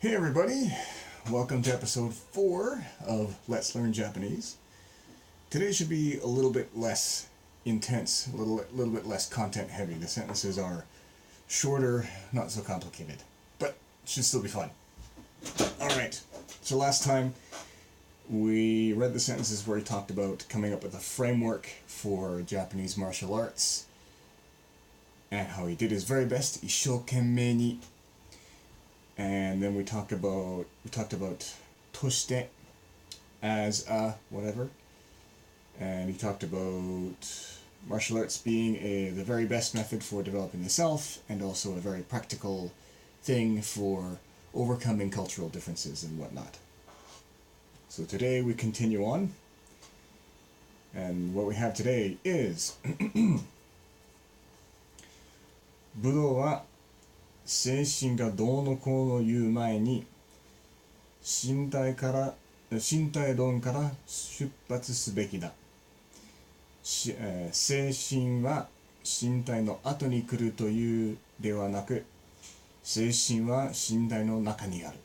Hey everybody, welcome to episode 4 of Let's Learn Japanese. Today should be a little bit less intense, a little bit less content heavy. The sentences are shorter, not so complicated, but it should still be fun. Alright, so last time we read the sentences where he talked about coming up with a framework for Japanese martial arts and how he did his very best, 一生懸命に. And then we talked about として as a whatever, and he talked about martial arts being the very best method for developing the self, and also a very practical thing for overcoming cultural differences and whatnot. So today we continue on, and what we have today is 武道は精神がどうのこうの言う前に身体論から出発すべきだ。精神は身体の後に来るというではなく、精神は身体の中にある。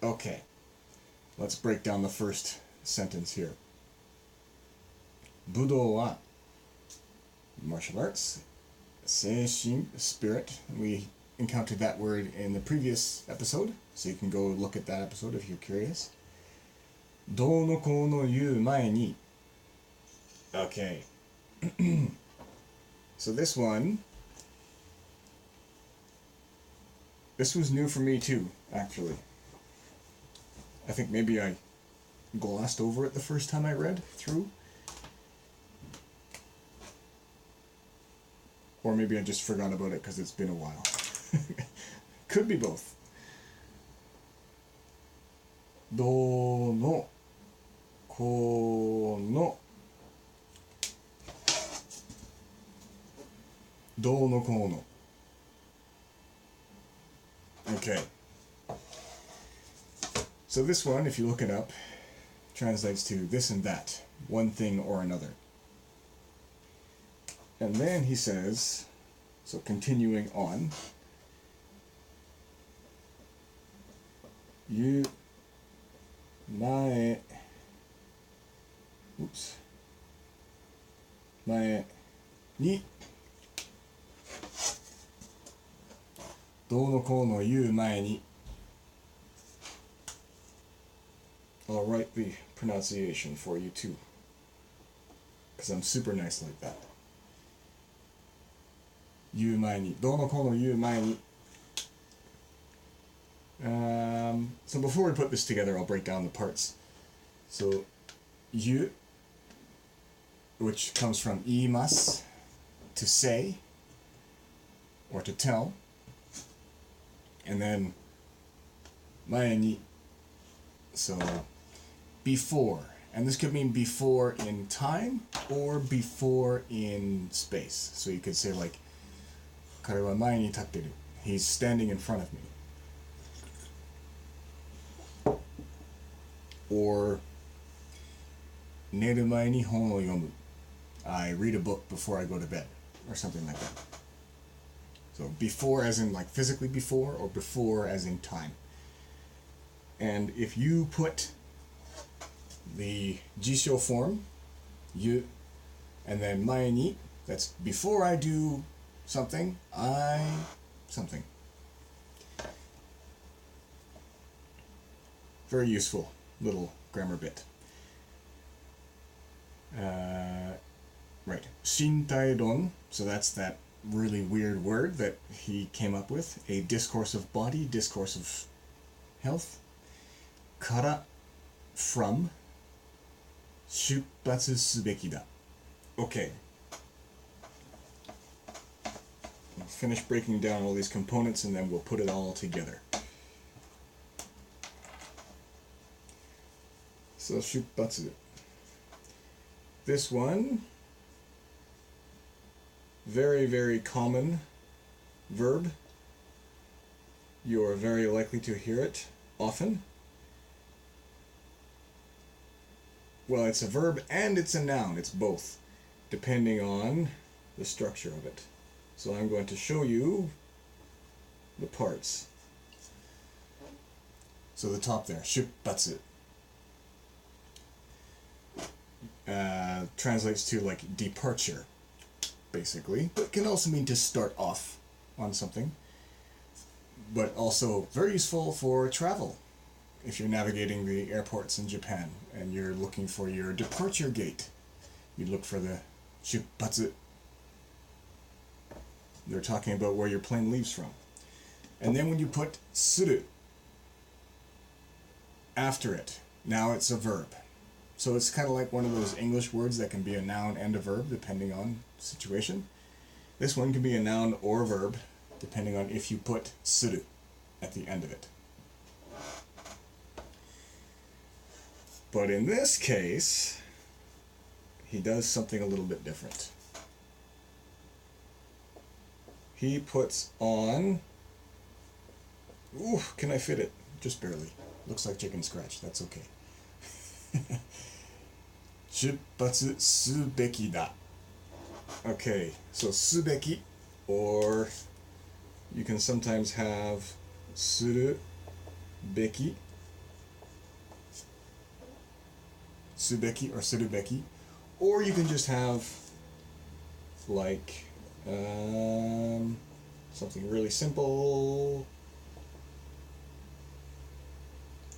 Okay, let's break down the first sentence here. 武道は martial arts, 精神, spirit. We encountered that word in the previous episode, so you can go look at that episode if you're curious. どうのこうの言う前に Okay. So this was new for me too, actually. I think maybe I glossed over it the first time I read through. Or maybe I just forgot about it because it's been a while. Could be both. どうのこうのどうのこうの Okay. So this one, if you look it up, translates to this and that, one thing or another. And then he says, so continuing on, 言う前にどうのこうの言う前に I'll write the pronunciation for you too, because I'm super nice like that. 言う前にどうのこうの言う前に So before we put this together, I'll break down the parts. So 言う, which comes from 言います, to say or to tell, and then 前に, so before, and this could mean before in time or before in space. So you could say like 彼は前に立ってる. He's standing in front of me. Or 寝る前に本を読む. I read a book before I go to bed, or something like that. So before as in like physically before, or before as in time. And if you put the jisho form, 言う, and then 前に, that's before I do something, something. Very useful little grammar bit. Right. 身体論, so that's that really weird word that he came up with. A discourse of body, discourse of health. から from 出発すべきだ. Okay. We'll finish breaking down all these components and then we'll put it all together. So 出発. This one, very, very common verb. You are very likely to hear it often. Well, it's a verb and it's a noun. It's both, depending on the structure of it. So I'm going to show you the parts. So the top there, shupbatsu, translates to like departure, basically, but can also mean to start off on something, but also very useful for travel. If you're navigating the airports in Japan and you're looking for your departure gate, you look for the shupbatsu. They're talking about where your plane leaves from. And then when you put suru after it, now it's a verb. So it's kind of like one of those English words that can be a noun and a verb depending on situation. This one can be a noun or a verb depending on if you put suru at the end of it. But in this case, he does something a little bit different. He puts on... Ooh, can I fit it? Just barely. Looks like chicken scratch. That's okay. 出発すべきだ. Okay, so すべき, or you can sometimes have するべき, すべき or するべき, or you can just have like something really simple.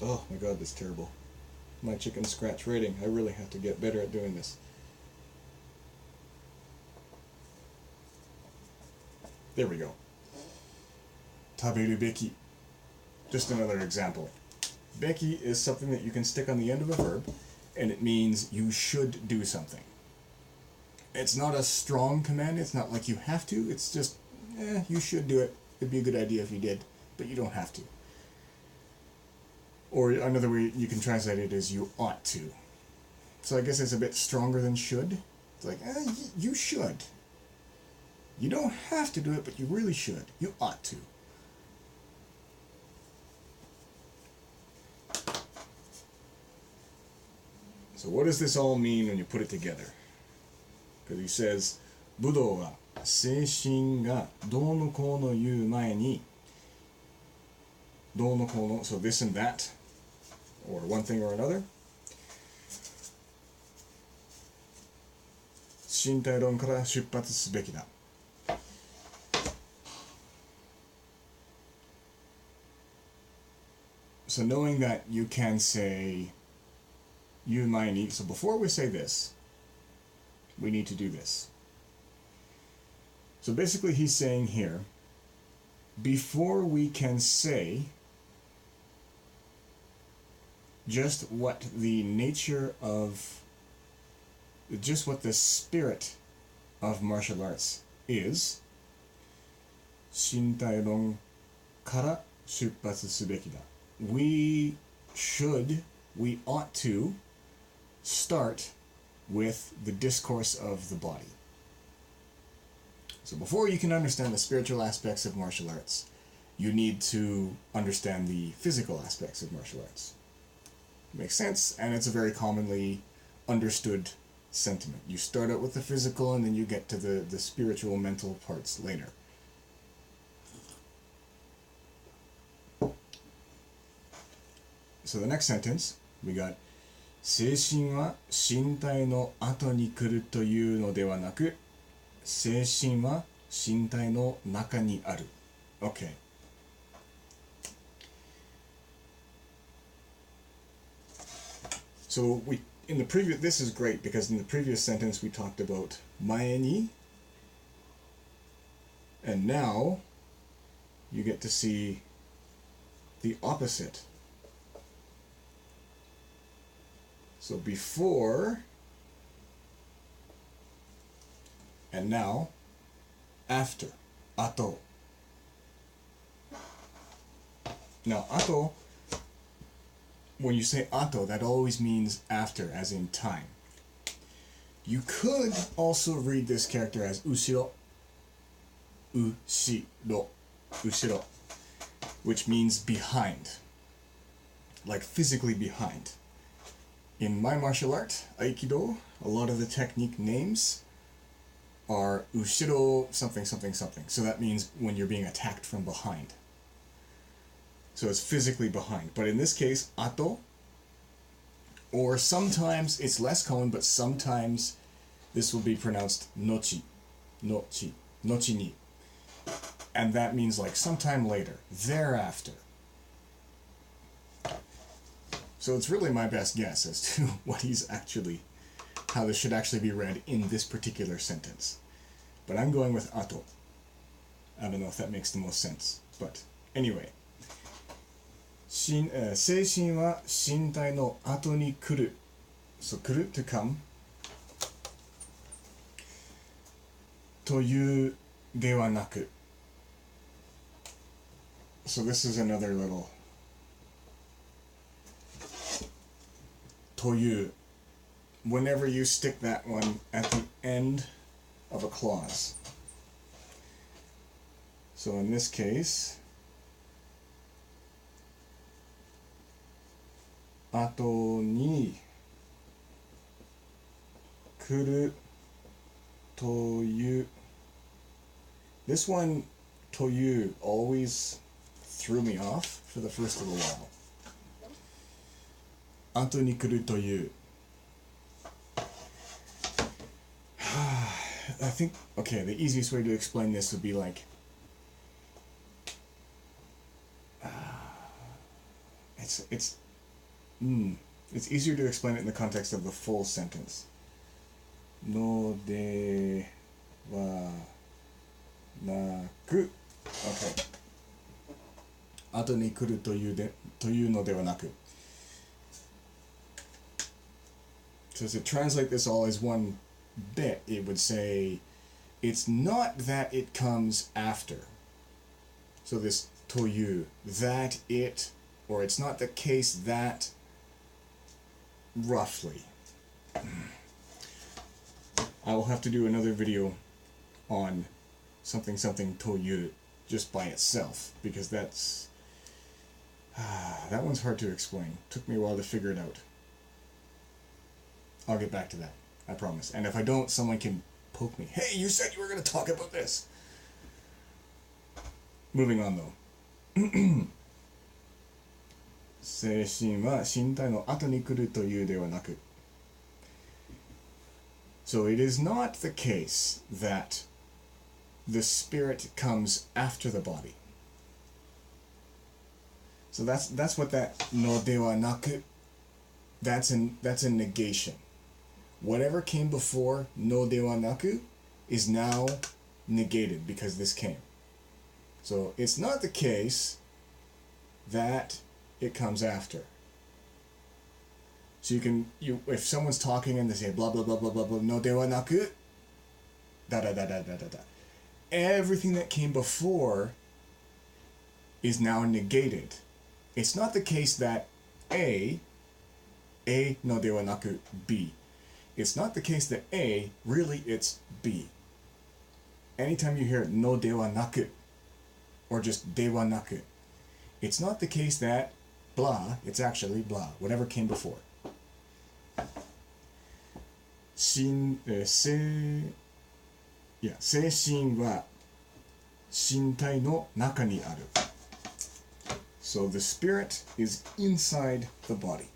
Oh my god, that's terrible. My chicken scratch rating. I really have to get better at doing this. There we go. 食べるべき. Just another example. べき is something that you can stick on the end of a verb, and it means you should do something. It's not a strong command. It's not like you have to. It's just, you should do it. It'd be a good idea if you did, but you don't have to. Or another way you can translate it is you ought to. So I guess it's a bit stronger than should. It's like, you should. You don't have to do it, but you really should. You ought to. So what does this all mean when you put it together? Because he says, 武道は精神がどうのこうの言う前に、どうのこうの, so this and that, or one thing or another. 身体論から出発すべきだ. So knowing that you can say 言う前に, so before we say this, we need to do this. So basically he's saying here, before we can say just what the nature of, just what the spirit of martial arts is, 身体論から出発すべきだ. We should, we ought to start with the discourse of the body. So before you can understand the spiritual aspects of martial arts, you need to understand the physical aspects of martial arts. Makes sense, and it's a very commonly understood sentiment. You start out with the physical and then you get to the spiritual, mental parts later. So the next sentence, we got 精神は身体の後に来るというのではなく、精神は身体の中にある. Okay. So in the previous, this is great because in the previous sentence we talked about 前に, and now you get to see the opposite. So before, and now, after, ato. Now, ato, when you say ato, that always means after, as in time. You could also read this character as ushiro, ushiro, which means behind, like physically behind. In my martial art, Aikido, a lot of the technique names are ushiro something something something. So that means when you're being attacked from behind. So it's physically behind. But in this case, ato, or sometimes it's less common, but sometimes this will be pronounced nochi, nochi, nochi ni. And that means like sometime later, thereafter. So it's really my best guess as to what he's actually, how this should actually be read in this particular sentence. But I'm going with ato. I don't know if that makes the most sense. But anyway. 精神は身体の後に来る。So 来る to come. というではなく. So this is another little という. Whenever you stick that one at the end of a clause. So in this case, 後に来るという. This one, という, always threw me off for the first little while. 後に来るという. I think, okay, the easiest way to explain this would be like, it's easier to explain it in the context of the full sentence. のではなく. Okay. 後に来るというのではなく. So to translate this all as one bit, it would say, it's not that it comes after. So this という, that it, or it's not the case that, roughly. I will have to do another video on something という just by itself, because that's that one's hard to explain. Took me a while to figure it out. I'll get back to that, I promise. And if I don't, someone can poke me. Hey, you said you were going to talk about this. Moving on though. 精神は身体の後に来るというではなく. So it is not the case that the spirit comes after the body. So that's what that のではなく, that's a negation. Whatever came before のではなく is now negated because this came. So it's not the case that it comes after. So if someone's talking and they say blah blah blah blah blah blah, のではなく da da da da da da da. Everything that came before is now negated. It's not the case that A のではなく B. It's not the case that A, really it's B. Anytime you hear のではなく or just ではなく, it's not the case that blah, it's actually blah, whatever came before. 精神は身体の中にある. So the spirit is inside the body.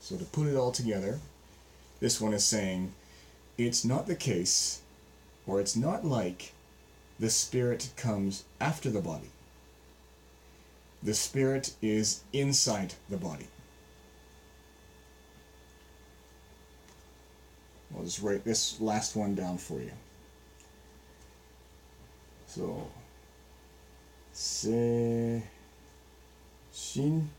So to put it all together, this one is saying it's not the case, or it's not like the spirit comes after the body. The spirit is inside the body. I'll just write this last one down for you. So, 精神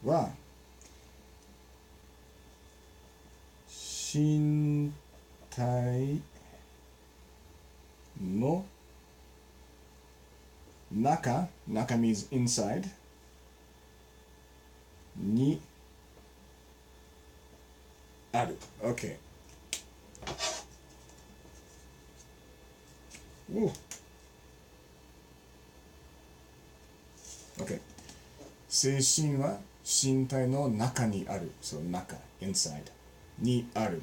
は身体の中 means inside にある. Okay. Ooh. Okay. 精神は身体の中にある. So 中 inside にある.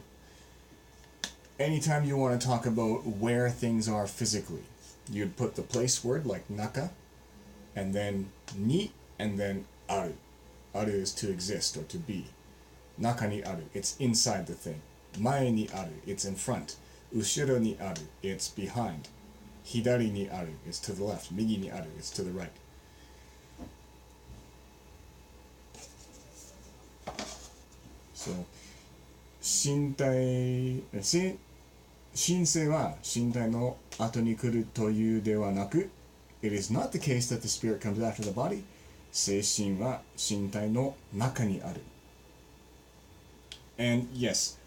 anytime you want to talk about where things are physically, you'd put the place word like naka, and then ni, and then aru. Aru is to exist or to be. Naka ni aru, it's inside the thing. Mae ni aru, it's in front. Ushiro ni aru, it's behind. Hidari ni aru, it's to the left. Migi ni aru, it's to the right. So, 身体、神性は身体の後に来るというではなく、it is not the case that the spirit comes after the body. 精神は身体の中にある。And yes,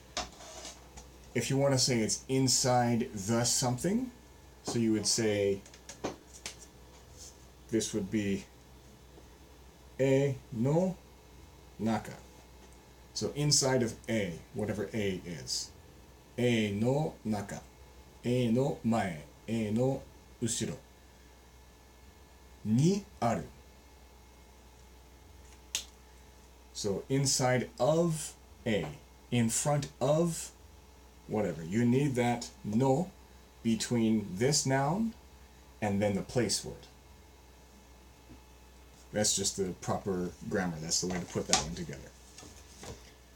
if you want to say it's inside the something, so you would say, this would be e no naka. So inside of A, whatever A is. A no naka. A no mae. A no ushiro. Ni aru. So inside of A. In front of whatever. You need that no between this noun and then the place word. That's just the proper grammar. That's the way to put that one together.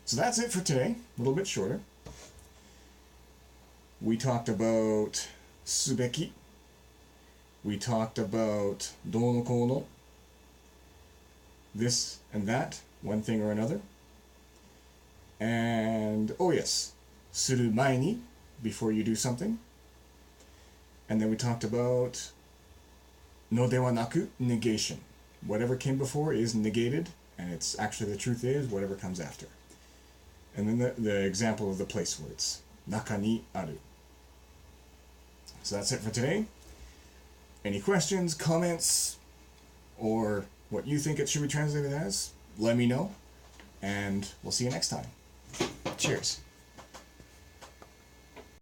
So that's it for today, a little bit shorter. We talked about subeki. We talked about do no kono. This and that, one thing or another. And, oh yes, suru mae ni, before you do something. And then we talked about no dewa naku, negation. Whatever came before is negated, and it's actually the truth is whatever comes after. And then the example of the place words. Naka ni aru. So that's it for today. Any questions, comments, or what you think it should be translated as, let me know. And we'll see you next time. Cheers.